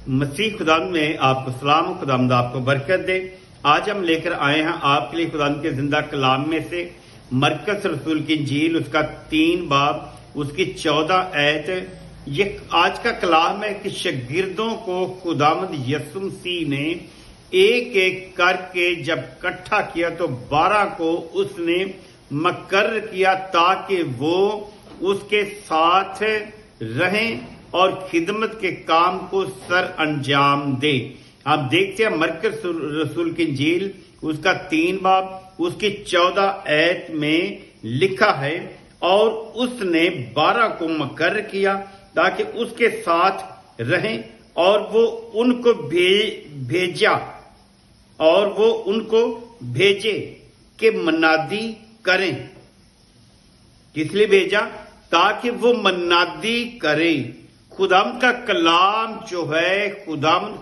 مسیح خداوند میں آپ کو سلام، خداوند آپ کو برکت دے۔ آج ہم لے کر آئے ہیں آپ کے لیے خداوند کے زندہ کلام میں سے مرکز رسول کی انجیل، اس کا 3 باب، اس کی 14 آیت۔ یہ آج کا کلام ہے کہ شاگردوں کو خداوند یسوع مسیح نے ایک ایک کر کے جب اکٹھا کیا تو 12 کو اس نے مقرر کیا تاکہ وہ اس کے ساتھ رہیں اور خدمت کے کام کو سر انجام دے۔ آپ دیکھتے ہیں مرکز رسول کی انجیل، اس کا 3 باب، اس کی 14 آیت میں لکھا ہے، اور اس نے 12 کو مقرر کیا تاکہ اس کے ساتھ رہیں اور وہ ان کو بھیجے کہ منادی کریں۔ کس لیے بھیجا؟ تاکہ وہ منادی کرے۔ خداوند کا کلام جو ہے،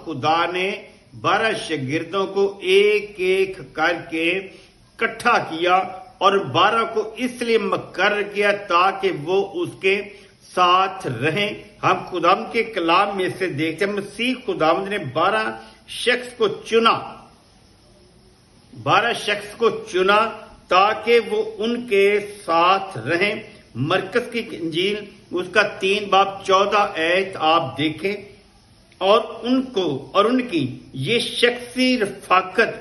خدا نے 12 شاگردوں کو ایک ایک کر کے اکٹھا کیا اور 12 کو اس لیے مقرر کیا تاکہ وہ اس کے ساتھ رہیں۔ ہم خداوند کے کلام میں سے دیکھتے ہیں مسیح خداوند نے 12 شخص کو چنا تاکہ وہ ان کے ساتھ رہیں۔ مرکز کی انجیل، اس کا 3 باب 14 آیت آپ دیکھیں، اور ان کی یہ شخصی رفاقت،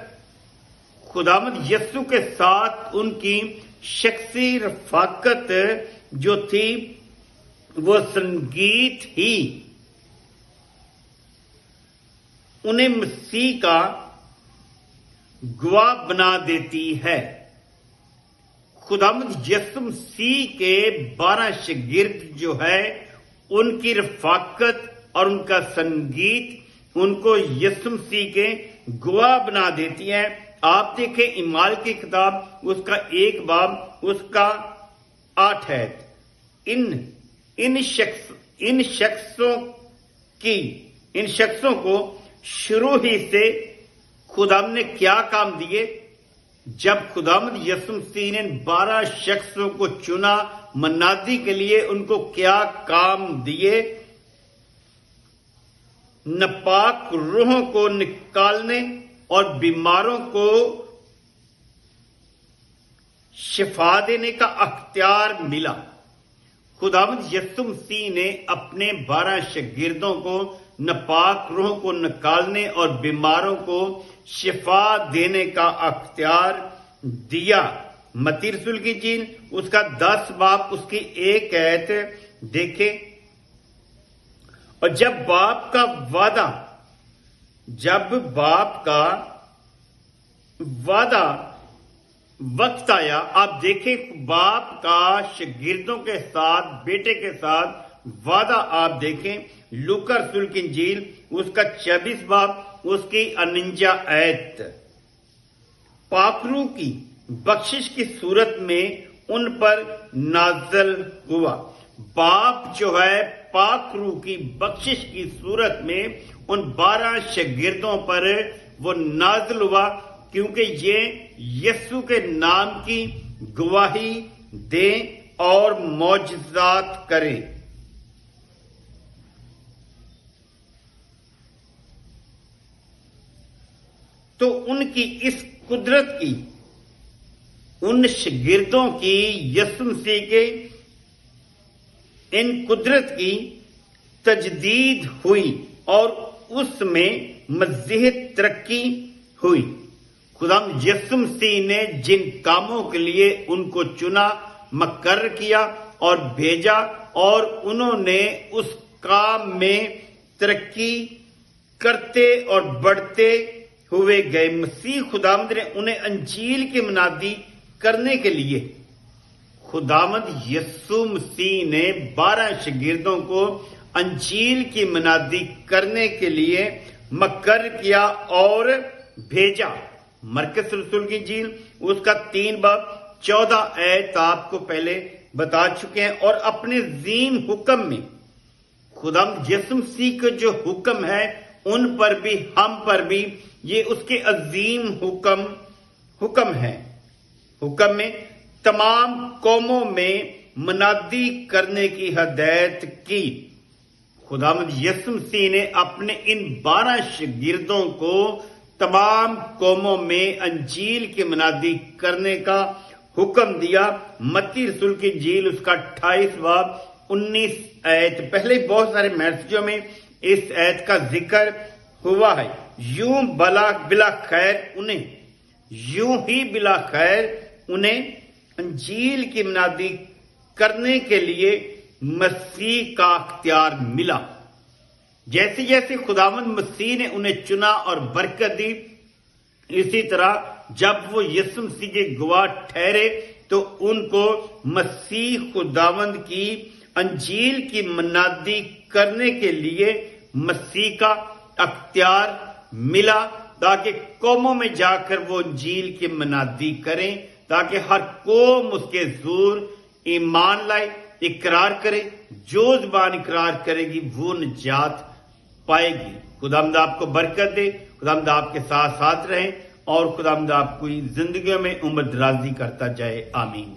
خداوند یسوع کے ساتھ ان کی شخصی رفاقت جو تھی وہ سنگیت ہی انہیں مسیح کا گواہ بنا دیتی ہے۔ خداوند یسوع مسیح کے 12 شاگرد جو ہے، ان کی رفاقت اور ان کا سنگیت ان کو یسوع مسیح کے گواہ بنا دیتی ہے۔ آپ دیکھیں اعمال کی کتاب، اس کا 1 باب، اس کا 8 آیت۔ ان شخصوں کو شروع ہی سے خداوند نے کیا کام دیے؟ جب خداوند یسوع مسیح نے 12 شخصوں کو چنا منادی کے لیے، ان کو کیا کام دیے؟ ناپاک روحوں کو نکالنے اور بیماروں کو شفا دینے کا اختیار ملا۔ خداوند یسوع مسیح نے اپنے 12 شاگردوں کو ناپاک روحوں کو نکالنے اور بیماروں کو شفا دینے کا اختیار دیا۔ متی رسول کی انجیل، اس کا 10 باب، اس کی 1 آیت دیکھیں۔ اور جب باپ کا وعدہ وقت آیا، آپ دیکھیں باپ کا شاگردوں کے ساتھ، بیٹے کے ساتھ وعدہ آپ دیکھیں۔ لوکا رسول کی انجیل، اس کا 24 باب، اس کی 49 آیت۔ پاک روح کی بخشش کی صورت میں ان پر نازل ہوا۔ باپ جو ہے پاک روح کی بخشش کی صورت میں ان 12 شاگردوں پر وہ نازل ہوا، کیونکہ یہ یسوع کے نام کی گواہی دیں اور معجزات کریں۔ تو ان کی اس قدرت کی، ان شاگردوں کی، یسوع مسیح کے ان قدرت کی تجدید ہوئی اور اس میں مزید ترقی ہوئی۔ خداوند یسوع مسیح نے جن کاموں کے لیے ان کو چنا، مقرر کیا اور بھیجا، اور انہوں نے اس کام میں ترقی کرتے اور بڑھتے ہوئے گئے۔ مسیح خداوند نے انہیں انجیل کی منادی کرنے کے لیے، خداوند یسوع مسیح نے 12 شاگردوں کو انجیل کی منادی کرنے کے لیے مقرر کیا اور بھیجا۔ مرکز رسول کی انجیل، اس کا 3 باب 14 آیت آپ کو پہلے بتا چکے ہیں۔ اور اپنے عظیم حکم میں، خداوند یسوع مسیح کا جو حکم ہے، ان پر بھی، ہم پر بھی یہ اس کے عظیم حکم ہے۔ حکم میں تمام قوموں میں منادی کرنے کی ہدایت کی۔ خداوند یسوع مسیح نے اپنے ان 12 شاگردوں کو تمام قوموں میں انجیل کی منادی کرنے کا حکم دیا۔ متی رسول کی انجیل اس کا 28 باب 19 آیت، پہلے بہت سارے میسجوں میں اس آیت کا ذکر ہوا ہے۔ یوں بلا خیر انہیں انجیل کی منادی کرنے کے لیے مسیح کا اختیار ملا۔ جیسے جیسے خداوند مسیح نے انہیں چنا اور برکت دی، اسی طرح جب وہ یسوع مسیح کے گواہ ٹھہرے تو ان کو مسیح خداوند کی انجیل کی منادی کرنے کے لیے مسیح کا اختیار ملا، تاکہ قوموں میں جا کر وہ انجیل کی منادی کریں، تاکہ ہر قوم اس کے حضور ایمان لائے، اقرار کرے۔ جو زبان اقرار کرے گی وہ نجات پائے گی۔ خداوند آپ کو برکت دے، خداوند آپ کے ساتھ رہیں، اور خداوند آپ کی زندگیوں میں عمر درازی کرتا جائے۔ آمین۔